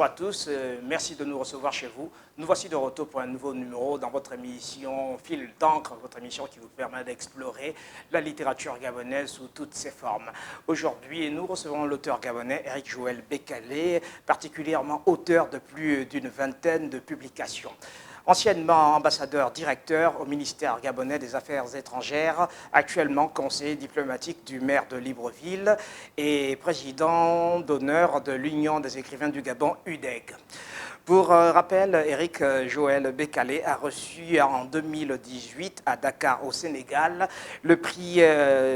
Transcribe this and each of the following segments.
à tous, merci de nous recevoir chez vous. Nous voici de retour pour un nouveau numéro dans votre émission Fil d'encre, votre émission qui vous permet d'explorer la littérature gabonaise sous toutes ses formes. Aujourd'hui, nous recevons l'auteur gabonais Éric Joël Bécalé, particulièrement auteur de plus d'une vingtaine de publications. Anciennement ambassadeur-directeur au ministère gabonais des Affaires étrangères, actuellement conseiller diplomatique du maire de Libreville et président d'honneur de l'Union des écrivains du Gabon, UDEG. Pour rappel, Éric Joël Bécalé a reçu en 2018 à Dakar, au Sénégal, le prix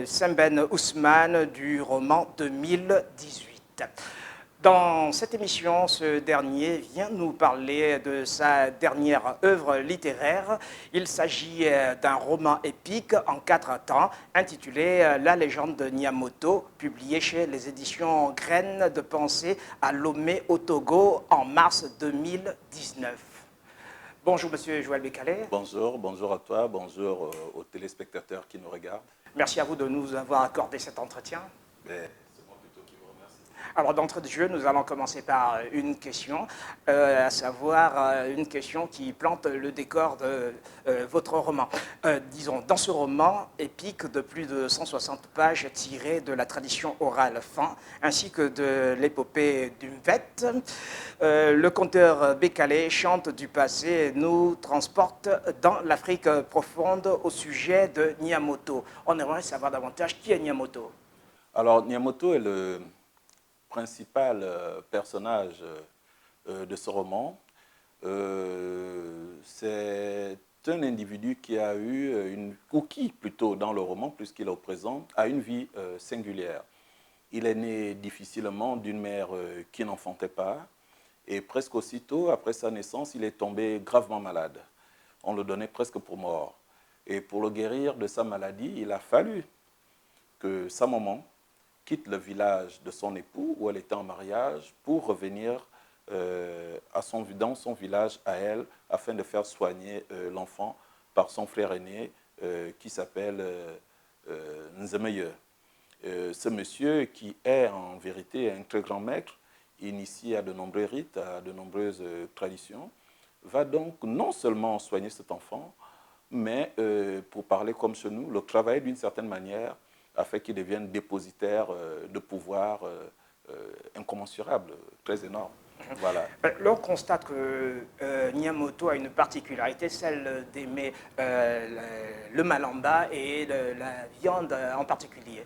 Sembène Ousmane du roman 2018. Dans cette émission, ce dernier vient nous parler de sa dernière œuvre littéraire. Il s'agit d'un roman épique en 4 temps, intitulé La légende de Niamoto, publié chez les éditions Graines de Pensée à Lomé au Togo en mars 2019. Bonjour Monsieur Joël Bécalé. Bonjour à toi, bonjour aux téléspectateurs qui nous regardent. Merci à vous de nous avoir accordé cet entretien. Alors d'entrée de jeu, nous allons commencer par une question, à savoir une question qui plante le décor de votre roman. Disons, dans ce roman épique de plus de 160 pages tiré de la tradition orale Fan, ainsi que de l'épopée d'Umvet, le conteur Bécalé chante du passé et nous transporte dans l'Afrique profonde au sujet de Niamoto. On aimerait savoir davantage qui est Niamoto. Alors Niamoto est le principal personnage de ce roman. C'est un individu qui a eu ou qui plutôt dans le roman, puisqu'il est au présent, a une vie singulière. Il est né difficilement d'une mère qui n'enfantait pas et presque aussitôt après sa naissance, il est tombé gravement malade. On le donnait presque pour mort. Et pour le guérir de sa maladie, il a fallu que sa maman quitte le village de son époux où elle était en mariage pour revenir dans son village à elle afin de faire soigner l'enfant par son frère aîné qui s'appelle Nzemeye. Ce monsieur qui est en vérité un très grand maître, initié à de nombreux rites, à de nombreuses traditions, va donc non seulement soigner cet enfant, mais pour parler comme chez nous, le travailler d'une certaine manière afin qu'il devienne dépositaire de pouvoir incommensurable, très énorme. Voilà. Là, on constate que Niamoto a une particularité, celle d'aimer le malamba et la viande en particulier.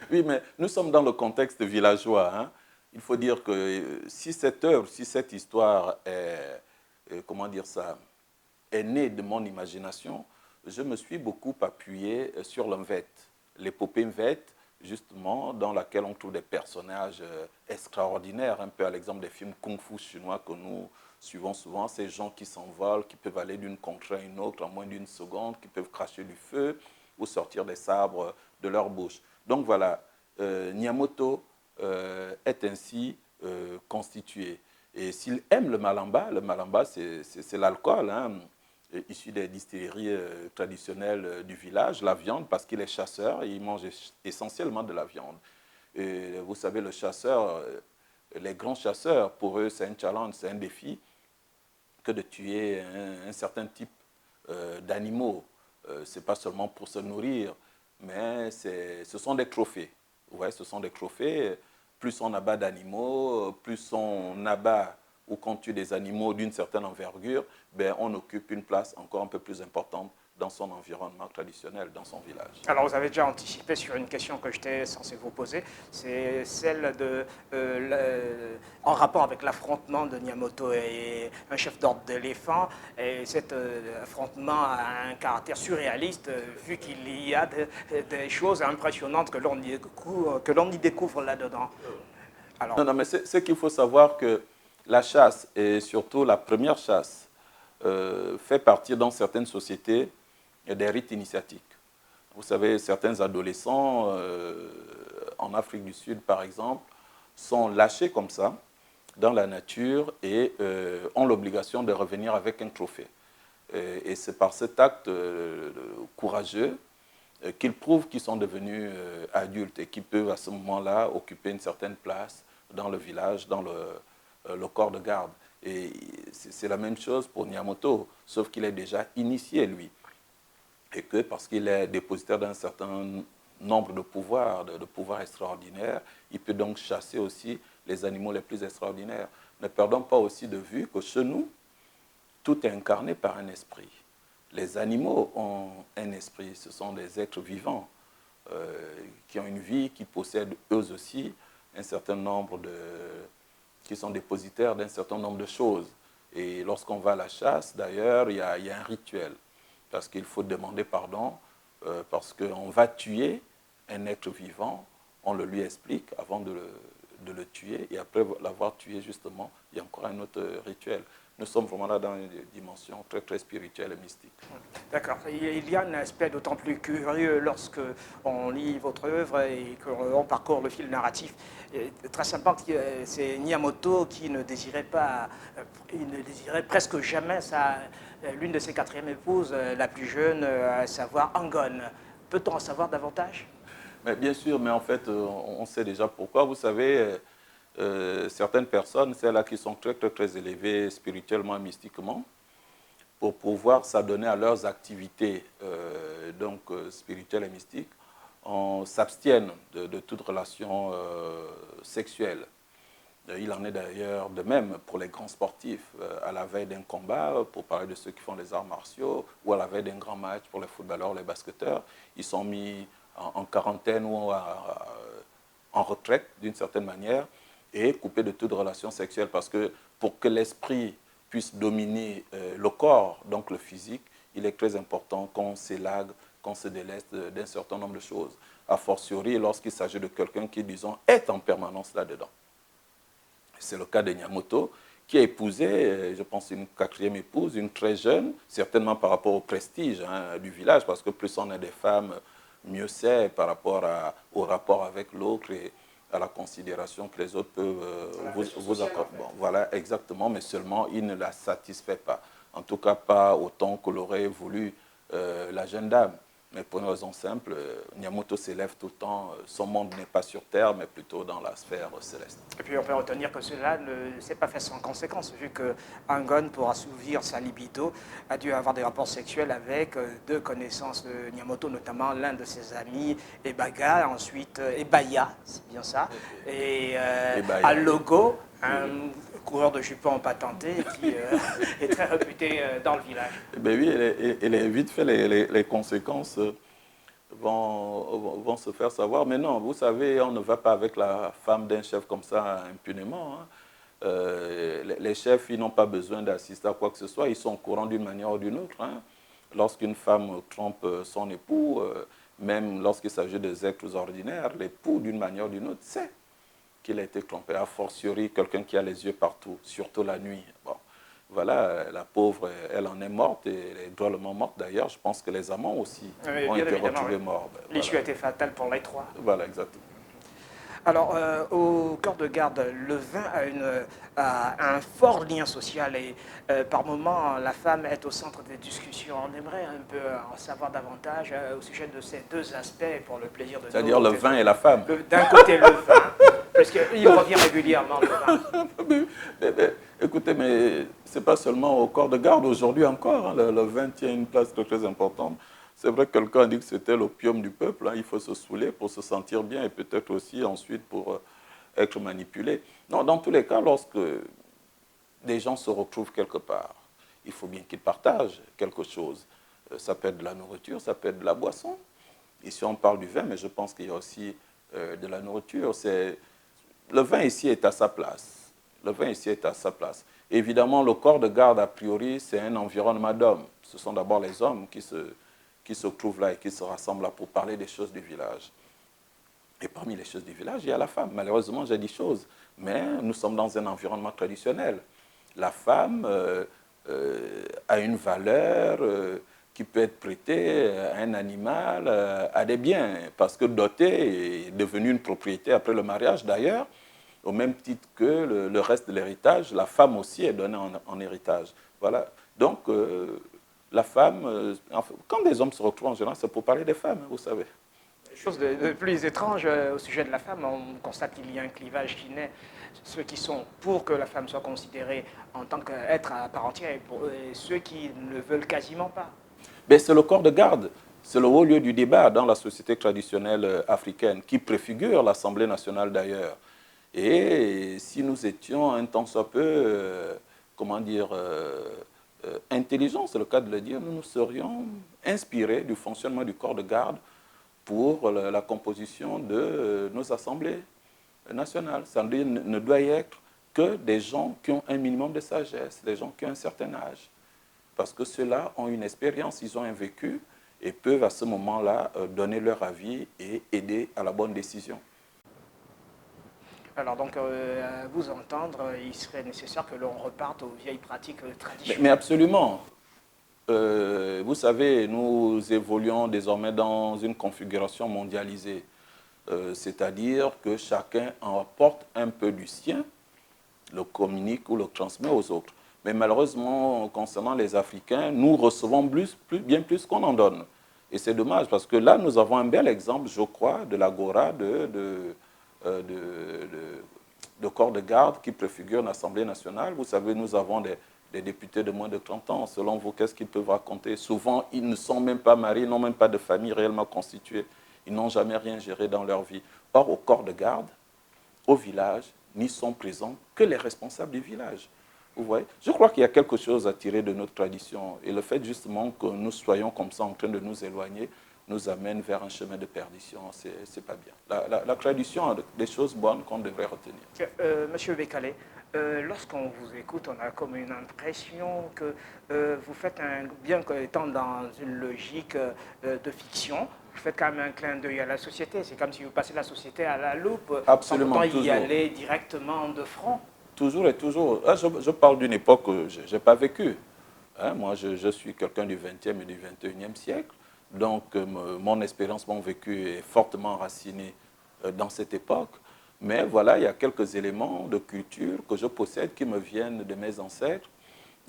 Oui, mais nous sommes dans le contexte villageois. Hein. Il faut dire que si cette œuvre, si cette histoire est, comment dire ça, est née de mon imagination, je me suis beaucoup appuyé sur l'Umvet. L'épopée Mvet, justement, dans laquelle on trouve des personnages extraordinaires, un peu à l'exemple des films kung-fu chinois que nous suivons souvent, ces gens qui s'envolent, qui peuvent aller d'une contrée à une autre en moins d'une seconde, qui peuvent cracher du feu ou sortir des sabres de leur bouche. Donc voilà, Niamoto est ainsi constitué. Et s'il aime le malamba c'est l'alcool, hein, issu des distilleries traditionnelles du village, la viande, parce qu'il est chasseur et il mange essentiellement de la viande. Et vous savez, le chasseur, les grands chasseurs, pour eux, c'est un challenge, c'est un défi que de tuer un certain type d'animaux. Ce n'est pas seulement pour se nourrir, mais ce sont des trophées. Ouais, ce sont des trophées. Plus on abat d'animaux, plus on abat ou qu'on tue des animaux d'une certaine envergure, ben, on occupe une place encore un peu plus importante dans son environnement traditionnel, dans son village. Alors, vous avez déjà anticipé sur une question que j'étais censé vous poser, c'est celle de, en rapport avec l'affrontement de Niamoto et un chef d'ordre d'éléphant. Et cet affrontement a un caractère surréaliste, vu qu'il y a des choses impressionnantes que l'on y découvre là-dedans. Alors, non, mais c'est qu'il faut savoir que la chasse, et surtout la première chasse, fait partie dans certaines sociétés des rites initiatiques. Vous savez, certains adolescents, en Afrique du Sud par exemple, sont lâchés comme ça dans la nature et ont l'obligation de revenir avec un trophée. Et c'est par cet acte courageux qu'ils prouvent qu'ils sont devenus adultes et qu'ils peuvent à ce moment-là occuper une certaine place dans le village, le corps de garde. Et c'est la même chose pour Niamoto, sauf qu'il est déjà initié, lui. Et que parce qu'il est dépositaire d'un certain nombre de pouvoirs extraordinaires, il peut donc chasser aussi les animaux les plus extraordinaires. Ne perdons pas aussi de vue que chez nous, tout est incarné par un esprit. Les animaux ont un esprit, ce sont des êtres vivants qui ont une vie, qui possèdent eux aussi un certain nombre qui sont dépositaires d'un certain nombre de choses. Et lorsqu'on va à la chasse, d'ailleurs, il y a un rituel, parce qu'il faut demander pardon, parce qu'on va tuer un être vivant, on le lui explique avant de le tuer, et après l'avoir tué, justement, il y a encore un autre rituel. Nous sommes vraiment là dans une dimension très, très spirituelle et mystique. D'accord. Il y a un aspect d'autant plus curieux lorsque on lit votre œuvre et qu'on parcourt le fil narratif. Et très sympa, c'est Niamoto qui ne désirait pas, il ne désirait presque jamais l'une de ses quatrièmes épouses, la plus jeune, à savoir Angon. Peut-on en savoir davantage? Mais bien sûr, mais en fait, on sait déjà pourquoi. Vous savez, certaines personnes, celles-là qui sont très, très, très élevées spirituellement, mystiquement, pour pouvoir s'adonner à leurs activités spirituelles et mystiques, on s'abstiennent de toute relation sexuelle. Il en est d'ailleurs de même pour les grands sportifs. À la veille d'un combat, pour parler de ceux qui font les arts martiaux, ou à la veille d'un grand match pour les footballeurs, les basketteurs, ils sont mis en quarantaine ou en retraite d'une certaine manière et coupés de toute relation sexuelle, parce que pour que l'esprit puisse dominer le corps, donc le physique, il est très important qu'on s'élague, qu'on se déleste d'un certain nombre de choses. A fortiori, lorsqu'il s'agit de quelqu'un qui, disons, est en permanence là-dedans. C'est le cas de Niamoto, qui a épousé, je pense, une quatrième épouse, une très jeune, certainement par rapport au prestige du village, parce que plus on a des femmes, mieux c'est par rapport au rapport avec l'autre et à la considération que les autres peuvent vous accorder. Bon, voilà, exactement, mais seulement il ne la satisfait pas. En tout cas, pas autant que l'aurait voulu la jeune dame. Mais pour une raison simple, Niamoto s'élève tout le temps. Son monde n'est pas sur Terre, mais plutôt dans la sphère céleste. Et puis on peut retenir que cela ne s'est pas fait sans conséquence, vu que Angon, pour assouvir sa libido, a dû avoir des rapports sexuels avec deux connaissances de Niamoto, notamment l'un de ses amis, Ebaga, ensuite Ebaya, c'est bien ça, et Alogo, un coureur de jupons patenté qui est très réputé dans le village. Eh bien oui, et vite fait, les conséquences vont se faire savoir. Mais non, vous savez, on ne va pas avec la femme d'un chef comme ça impunément. Les chefs, ils n'ont pas besoin d'assister à quoi que ce soit. Ils sont au courant d'une manière ou d'une autre. Lorsqu'une femme trompe son époux, même lorsqu'il s'agit des êtres ordinaires, l'époux, d'une manière ou d'une autre, sait qu'il a été trompé. A fortiori, quelqu'un qui a les yeux partout, surtout la nuit. Bon. Voilà, la pauvre, elle en est morte, et elle est drôlement morte d'ailleurs. Je pense que les amants aussi ont été retrouvés morts. L'issue a été fatale pour les trois. Voilà, exactement. Alors, au corps de garde, le vin a un fort lien social et par moments, la femme est au centre des discussions. On aimerait un peu en savoir davantage au sujet de ces deux aspects pour le plaisir de c'est-à-dire le vin et la femme. D'un côté, le vin, parce qu'il revient régulièrement, le vin. Écoutez, mais ce n'est pas seulement au corps de garde. Aujourd'hui encore, le vin tient une place très, très importante. C'est vrai que quelqu'un a dit que c'était l'opium du peuple. Il faut se saouler pour se sentir bien et peut-être aussi ensuite pour être manipulé. Non, dans tous les cas, lorsque des gens se retrouvent quelque part, il faut bien qu'ils partagent quelque chose. Ça peut être de la nourriture, ça peut être de la boisson. Ici, on parle du vin, mais je pense qu'il y a aussi de la nourriture. Le vin ici est à sa place. Le vin ici est à sa place. Évidemment, le corps de garde, a priori, c'est un environnement d'hommes. Ce sont d'abord les hommes qui se trouvent là et qui se rassemblent là pour parler des choses du village. Et parmi les choses du village, il y a la femme. Malheureusement, j'ai dit choses, mais nous sommes dans un environnement traditionnel. La femme a une valeur qui peut être prêtée à un animal, à des biens, parce que doté est devenu une propriété après le mariage d'ailleurs, au même titre que le reste de l'héritage, la femme aussi est donnée en héritage. Voilà. Donc, la femme, quand des hommes se retrouvent en général, c'est pour parler des femmes, vous savez. Chose de plus étrange au sujet de la femme, on constate qu'il y a un clivage qui naît ceux qui sont pour que la femme soit considérée en tant qu'être à part entière et ceux qui ne veulent quasiment pas. Mais c'est le corps de garde. C'est le haut lieu du débat dans la société traditionnelle africaine qui préfigure l'Assemblée nationale d'ailleurs. Et si nous étions un tant soit peu, comment dire, intelligents, c'est le cas de le dire, nous nous serions inspirés du fonctionnement du corps de garde pour la composition de nos assemblées nationales. Ça ne doit y être que des gens qui ont un minimum de sagesse, des gens qui ont un certain âge. Parce que ceux-là ont une expérience, ils ont un vécu et peuvent à ce moment-là donner leur avis et aider à la bonne décision. Alors donc, à vous entendre, il serait nécessaire que l'on reparte aux vieilles pratiques traditionnelles. Mais absolument. Vous savez, nous évoluons désormais dans une configuration mondialisée. C'est-à-dire que chacun en apporte un peu du sien, le communique ou le transmet aux autres. Mais malheureusement, concernant les Africains, nous recevons bien plus qu'on en donne. Et c'est dommage parce que là, nous avons un bel exemple, je crois, de l'agora de corps de garde qui préfigure l'Assemblée nationale. Vous savez, nous avons des députés de moins de 30 ans. Selon vous, qu'est-ce qu'ils peuvent raconter? Souvent, ils ne sont même pas mariés, ils n'ont même pas de famille réellement constituée. Ils n'ont jamais rien géré dans leur vie. Or, au corps de garde, au village, n'y sont présents que les responsables du village. Vous voyez? Je crois qu'il y a quelque chose à tirer de notre tradition. Et le fait justement que nous soyons comme ça en train de nous éloigner nous amène vers un chemin de perdition. C'est pas bien. La tradition a des choses bonnes qu'on devrait retenir. Monsieur Bekale, lorsqu'on vous écoute, on a comme une impression que vous faites, bien qu'étant dans une logique de fiction, vous faites quand même un clin d'œil à la société. C'est comme si vous passez la société à la loupe, Absolument, sans pourtant y toujours. aller directement de front. Toujours et toujours. Je parle d'une époque que je n'ai pas vécue. Hein, moi, je suis quelqu'un du XXe et du XXIe siècle. Donc, mon expérience, mon vécu est fortement enraciné dans cette époque. Mais voilà, il y a quelques éléments de culture que je possède qui me viennent de mes ancêtres.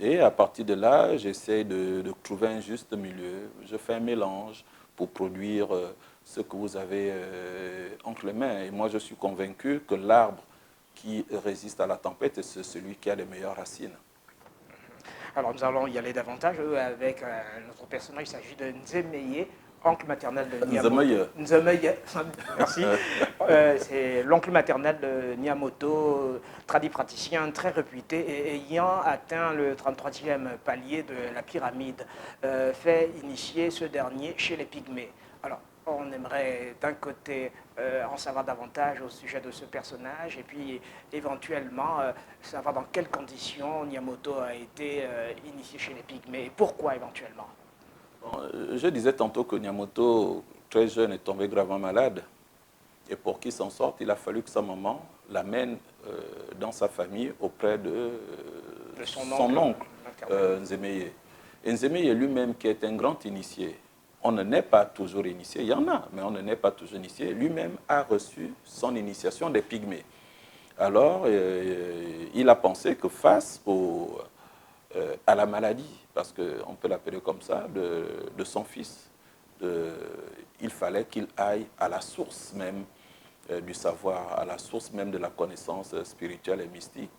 Et à partir de là, j'essaie de trouver un juste milieu. Je fais un mélange pour produire ce que vous avez entre les mains. Et moi, je suis convaincu que l'arbre qui résiste à la tempête, et c'est celui qui a les meilleures racines. Alors nous allons y aller davantage avec notre personnage, il s'agit de Nzemeye, oncle maternel de Niamoto. Nzemeye, merci. C'est l'oncle maternel de Niamoto, tradipraticien très réputé et ayant atteint le 33e palier de la pyramide, fait initier ce dernier chez les Pygmées. Alors, on aimerait d'un côté en savoir davantage au sujet de ce personnage et puis éventuellement savoir dans quelles conditions Niamoto a été initié chez les Pygmées et pourquoi éventuellement. Bon, je disais tantôt que Niamoto, très jeune, est tombé gravement malade. Et pour qu'il s'en sorte, il a fallu que sa maman l'amène dans sa famille auprès de son oncle Nzemeye. Et Nzemeye lui-même, qui est un grand initié, on ne naît pas toujours initié, il y en a, mais on ne naît pas toujours initié. Lui-même a reçu son initiation des Pygmées. Alors, il a pensé que face à la maladie, parce qu'on peut l'appeler comme ça, de son fils, il fallait qu'il aille à la source même du savoir, à la source même de la connaissance spirituelle et mystique,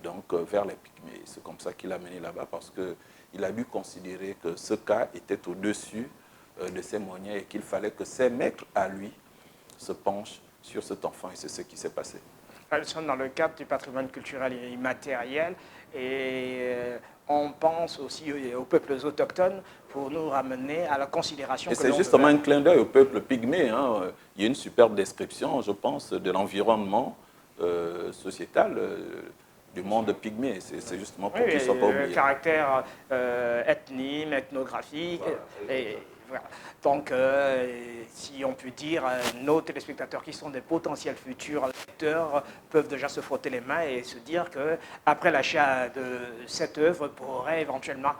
donc vers les Pygmées. C'est comme ça qu'il l'a mené là-bas, parce qu'il a dû considérer que ce cas était au-dessus de ses moyens et qu'il fallait que ses maîtres à lui se penchent sur cet enfant, et c'est ce qui s'est passé. Nous sommes dans le cadre du patrimoine culturel et immatériel et on pense aussi aux peuples autochtones pour nous ramener à la considération. Et c'est justement un clin d'œil au peuple pygmée. Hein. Il y a une superbe description, je pense, de l'environnement sociétal du monde pygmée. C'est justement pour qu'il ne soit pas oublié. Le caractère ethnique, ethnographique. Voilà. Et voilà. Donc, si on peut dire, nos téléspectateurs qui sont des potentiels futurs lecteurs peuvent déjà se frotter les mains et se dire qu'après l'achat de cette œuvre, pourraient éventuellement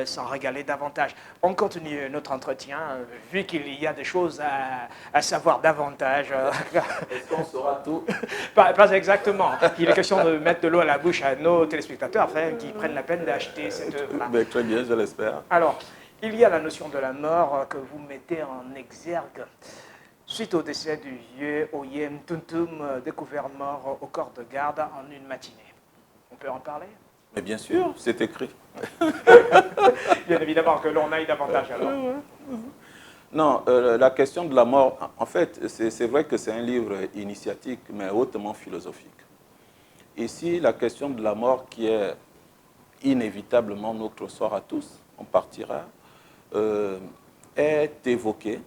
s'en régaler davantage. On continue notre entretien, vu qu'il y a des choses à savoir davantage. Est-ce qu'on saura tout? Pas exactement. Il est question de mettre de l'eau à la bouche à nos téléspectateurs afin qu'ils prennent la peine d'acheter cette œuvre-là. Très bien, je l'espère. Alors, il y a la notion de la mort que vous mettez en exergue. suite au décès du vieux Oyem Tuntum, découvert mort au corps de garde en une matinée. On peut en parler? Mais bien sûr, c'est écrit. Bien évidemment que l'on aille davantage alors. Non, la question de la mort, en fait, c'est vrai que c'est un livre initiatique, mais hautement philosophique. Ici, la question de la mort qui est inévitablement notre sort à tous, on partira, est évoquée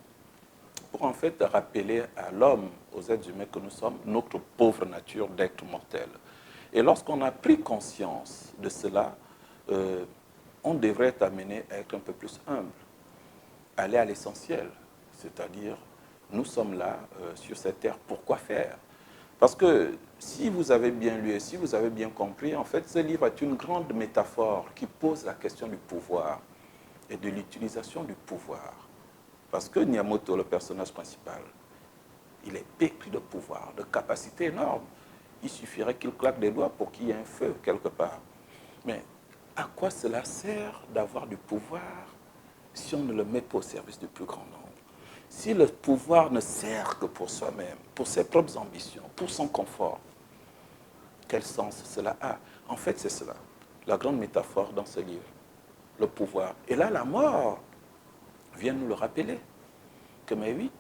pour en fait rappeler à l'homme, aux êtres humains que nous sommes, notre pauvre nature d'être mortel. Et lorsqu'on a pris conscience de cela, on devrait être amené à être un peu plus humble, aller à l'essentiel, c'est-à-dire nous sommes là sur cette terre, pourquoi faire? Parce que si vous avez bien lu et si vous avez bien compris, en fait, ce livre est une grande métaphore qui pose la question du pouvoir et de l'utilisation du pouvoir. Parce que Niamoto, le personnage principal, il est pétri de pouvoir, de capacités énormes. Il suffirait qu'il claque des doigts pour qu'il y ait un feu quelque part. Mais à quoi cela sert d'avoir du pouvoir si on ne le met pas au service du plus grand nombre? Si le pouvoir ne sert que pour soi-même, pour ses propres ambitions, pour son confort, quel sens cela a? En fait, c'est cela, la grande métaphore dans ce livre, le pouvoir. Et là, la mort vient nous le rappeler, que mais oui,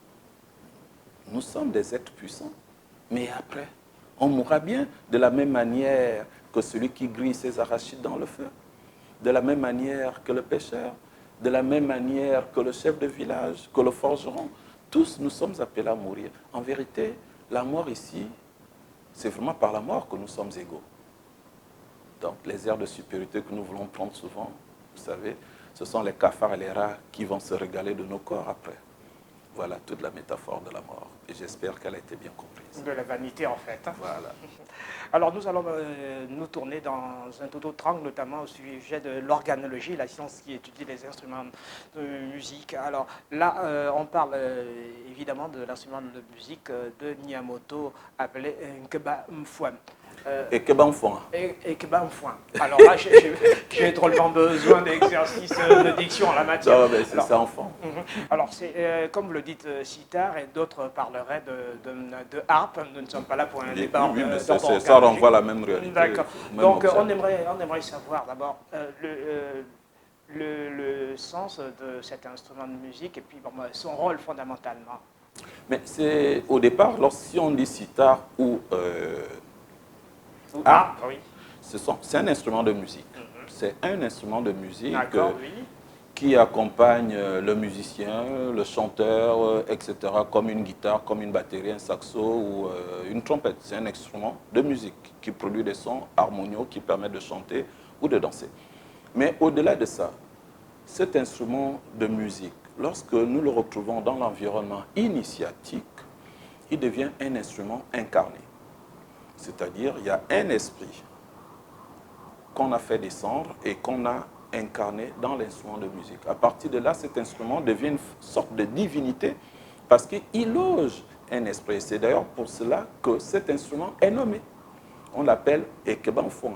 nous sommes des êtres puissants, mais après, on mourra bien de la même manière que celui qui grille ses arachides dans le feu, de la même manière que le pêcheur, de la même manière que le chef de village, que le forgeron. Tous nous sommes appelés à mourir. En vérité, la mort ici, c'est vraiment par la mort que nous sommes égaux. Donc les airs de supériorité que nous voulons prendre souvent, vous savez, ce sont les cafards et les rats qui vont se régaler de nos corps après. Voilà toute la métaphore de la mort. Et j'espère qu'elle a été bien comprise. De la vanité en fait. Voilà. Alors nous allons nous tourner dans un tout autre angle, notamment au sujet de l'organologie, la science qui étudie les instruments de musique. Alors là, on parle évidemment de l'instrument de musique de Niamoto appelé Nkeba Mfouam. Et que bon fond. Nkeba Mfouam. Alors là, j'ai drôlement besoin d'exercices de diction en la matière. Non, mais c'est ça, enfant. Alors, c'est comme vous le dites, sitar, et d'autres parleraient de harpe. Nous ne sommes pas là pour un débat. Oui, mais ça renvoie à la même réalité. D'accord. Donc, on aimerait savoir d'abord le sens de cet instrument de musique et puis bon, son rôle fondamentalement. Mais c'est au départ, si on dit sitar ou Oui. c'est un instrument de musique. C'est un instrument de musique Oui. qui accompagne le musicien, le chanteur, etc., comme une guitare, comme une batterie, un saxo ou une trompette. C'est un instrument de musique qui produit des sons harmonieux qui permettent de chanter ou de danser. Mais au-delà de ça, cet instrument de musique, lorsque nous le retrouvons dans l'environnement initiatique, il devient un instrument incarné. C'est-à-dire, il y a un esprit qu'on a fait descendre et qu'on a incarné dans l'instrument de musique. À partir de là, cet instrument devient une sorte de divinité parce qu'il loge un esprit. C'est d'ailleurs pour cela que cet instrument est nommé. On l'appelle Ekebanfon,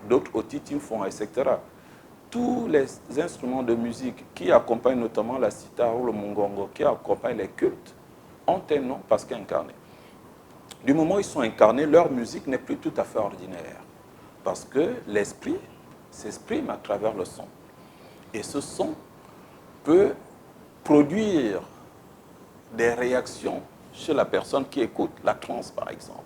d'autres Otitimfon, etc. Tous les instruments de musique qui accompagnent notamment la sitar ou le mungongo, qui accompagnent les cultes, ont un nom parce qu'incarné. Du moment où ils sont incarnés, leur musique n'est plus tout à fait ordinaire. Parce que l'esprit s'exprime à travers le son. Et ce son peut produire des réactions chez la personne qui écoute, la transe par exemple.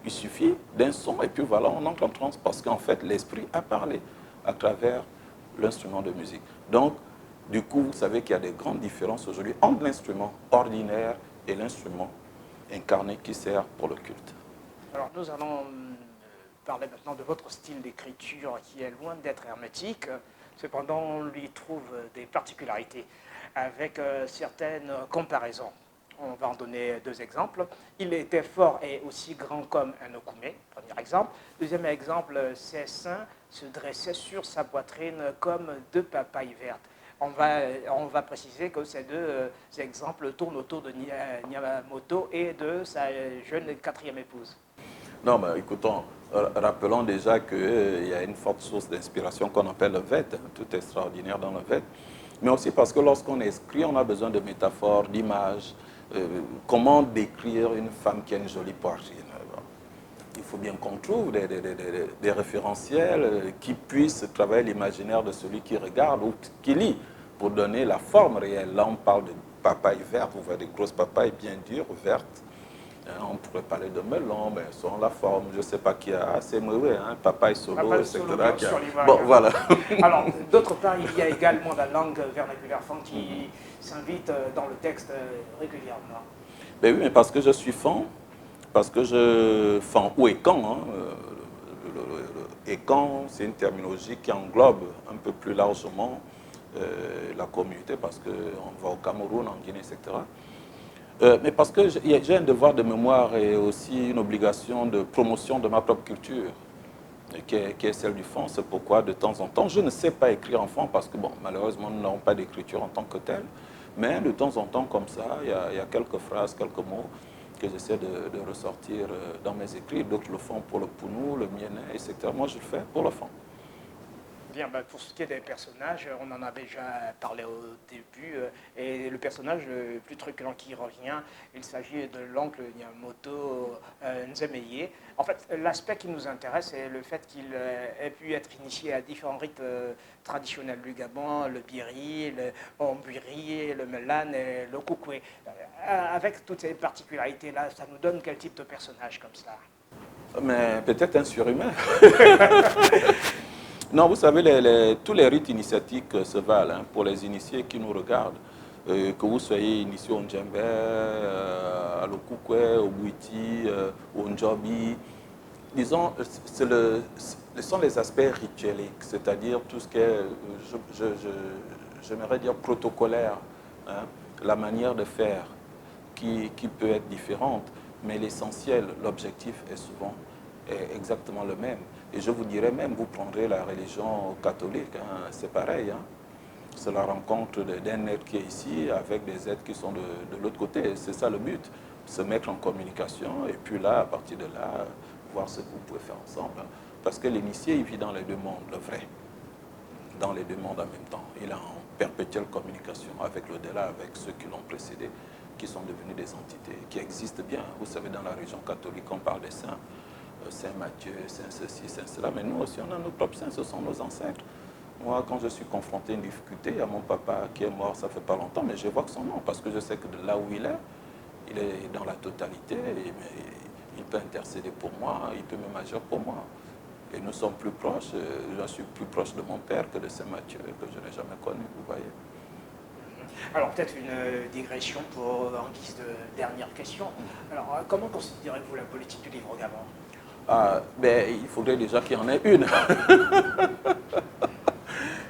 Il suffit d'un son et puis voilà, on entre en transe parce qu'en fait, l'esprit a parlé à travers l'instrument de musique. Donc, du coup, vous savez qu'il y a des grandes différences aujourd'hui entre l'instrument ordinaire et l'instrument incarné qui sert pour le culte. Alors, nous allons parler maintenant de votre style d'écriture qui est loin d'être hermétique. Cependant, on lui trouve des particularités avec certaines comparaisons. On va en donner deux exemples. Il était fort et aussi grand comme un okume, premier exemple. Deuxième exemple, ses seins se dressaient sur sa poitrine comme deux papayes vertes. On va préciser que ces deux exemples tournent autour de Niamoto et de sa jeune quatrième épouse. Non, mais écoutons, rappelons déjà qu'il y a une forte source d'inspiration qu'on appelle le Veda, tout extraordinaire dans le Veda. Mais aussi parce que lorsqu'on écrit, on a besoin de métaphores, d'images. Comment décrire une femme qui a une jolie poitrine? Il faut bien qu'on trouve des référentiels qui puissent travailler l'imaginaire de celui qui regarde ou qui lit pour donner la forme réelle. Là, on parle de papaye verte, vous voyez des grosses papayes bien dures, vertes. On pourrait parler de melon, mais selon la forme, je ne sais pas qui a, c'est mauvais, hein, papaye solo, Papaye etc. solo, sur l'Ivoire. Bon, voilà. Alors, d'autre part, il y a également la langue vernaculaire fan qui s'invite dans le texte régulièrement. Ben oui, mais parce que je suis fan, parce que je... Fan ou écan, hein, écan, c'est une terminologie qui englobe un peu plus largement la communauté, parce qu'on va au Cameroun, en Guinée, etc. Mais parce que j'ai un devoir de mémoire et aussi une obligation de promotion de ma propre culture, qui est celle du fond. C'est pourquoi, de temps en temps, je ne sais pas écrire en fond, parce que, bon, malheureusement, nous n'avons pas d'écriture en tant que telle. Mais de temps en temps, comme ça, il y a quelques phrases, quelques mots que j'essaie de ressortir dans mes écrits. D'autres le font pour le Pounou, le Mienné, etc. Moi, je le fais pour le fond. Bien, ben, pour ce qui est des personnages, on en avait déjà parlé au début, et le personnage le plus truculent qui revient, il s'agit de l'oncle Nyamoto Nzemeye. En fait, l'aspect qui nous intéresse, c'est le fait qu'il ait pu être initié à différents rites traditionnels du Gabon, le biri, le ombuiri, le melan et le koukoué. Avec toutes ces particularités-là, ça nous donne quel type de personnage comme ça? Mais peut-être un surhumain. Non, vous savez, tous les rites initiatiques se valent hein, pour les initiés qui nous regardent. Que vous soyez initié au Ndjembe, à l'Okukwe, au Bouiti, au Ndjobi. Disons, ce sont les aspects rituels, c'est-à-dire tout ce qui est, j'aimerais dire, protocolaire. Hein, la manière de faire qui peut être différente, mais l'essentiel, l'objectif est souvent exactement le même. Et je vous dirais même, vous prendrez la religion catholique, hein, c'est pareil. Hein. C'est la rencontre d'un être qui est ici avec des êtres qui sont de l'autre côté. C'est ça le but, se mettre en communication et puis là, à partir de là, voir ce que vous pouvez faire ensemble. Parce que l'initié, il vit dans les deux mondes, le vrai, dans les deux mondes en même temps. Il est en perpétuelle communication avec l'au-delà, avec ceux qui l'ont précédé, qui sont devenus des entités, qui existent bien. Vous savez, dans la religion catholique, on parle des saints. Saint Matthieu, Saint ceci, Saint cela, mais nous aussi on a nos propres saints, ce sont nos ancêtres. Moi, quand je suis confronté à une difficulté, il y a mon papa qui est mort, ça fait pas longtemps, mais j'évoque son nom, parce que je sais que de là où il est dans la totalité, il peut intercéder pour moi, il peut même agir pour moi. Et nous sommes plus proches, je suis plus proche de mon père que de Saint Matthieu, que je n'ai jamais connu, vous voyez. Alors peut-être une digression en guise de dernière question. Alors comment considérez-vous la politique du livre au Gabon? Ben, il faudrait déjà qu'il y en ait une.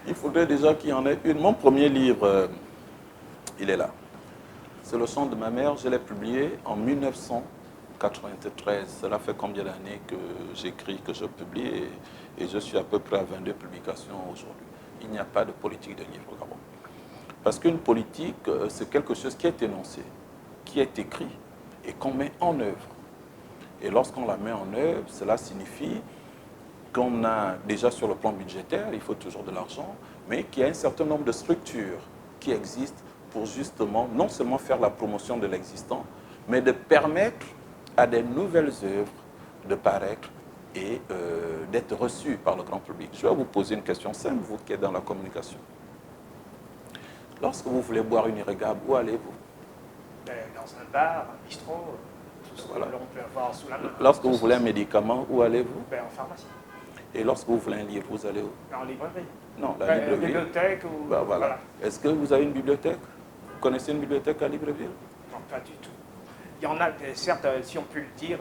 Il faudrait déjà qu'il y en ait une. Mon premier livre, il est là. C'est Le chant de ma mère. Je l'ai publié en 1993. Cela fait combien d'années que j'écris, que je publie et je suis à peu près à 22 publications aujourd'hui. Il n'y a pas de politique de livre au Gabon. Parce qu'une politique, c'est quelque chose qui est énoncé, qui est écrit et qu'on met en œuvre. Et lorsqu'on la met en œuvre, cela signifie qu'on a déjà sur le plan budgétaire, il faut toujours de l'argent, mais qu'il y a un certain nombre de structures qui existent pour justement non seulement faire la promotion de l'existant, mais de permettre à des nouvelles œuvres de paraître et d'être reçues par le grand public. Je vais vous poser une question simple, vous qui êtes dans la communication. Lorsque vous voulez boire une irrigable, où allez-vous? Dans un bar, un bistrot. Voilà. On peut avoir sous la main. Lorsque vous voulez un médicament, où allez-vous? En pharmacie. Et lorsque vous voulez un livre, vous allez où? En librairie. Non, la librairie. Bibliothèque ou... voilà. Est-ce que vous avez une bibliothèque? Vous connaissez une bibliothèque à Libreville? Non, pas du tout. Il y en a, certes, si on peut le dire.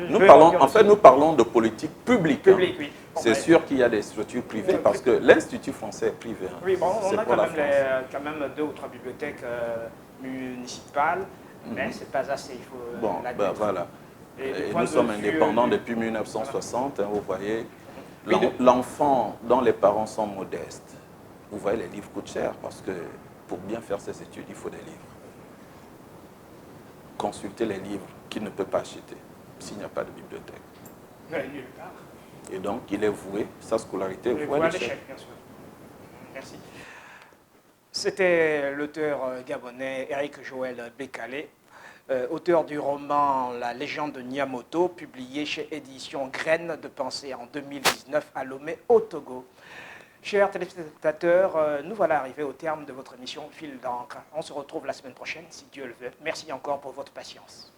Nous parlons de politique publique. Publique, oui. Bon, c'est sûr qu'il y a des structures privées parce que l'Institut français est privé. Hein. Oui, bon, on a quand même 2 ou 3 bibliothèques municipales. Mais ce n'est pas assez, il faut voilà. Et nous sommes indépendants depuis 1960, hein, vous voyez. L'enfant dont les parents sont modestes, vous voyez, les livres coûtent cher parce que pour bien faire ses études, il faut des livres. Consulter les livres qu'il ne peut pas acheter s'il n'y a pas de bibliothèque. Nulle part. Et donc, il est voué, sa scolarité est vouée à l'échec. Bien sûr. Merci. C'était l'auteur gabonais Éric Joël Bécalé. auteur du roman La légende de Niamoto, publié chez Éditions Graines de Pensée en 2019 à Lomé, au Togo. Chers téléspectateurs, nous voilà arrivés au terme de votre émission Fil d'encre. On se retrouve la semaine prochaine, si Dieu le veut. Merci encore pour votre patience.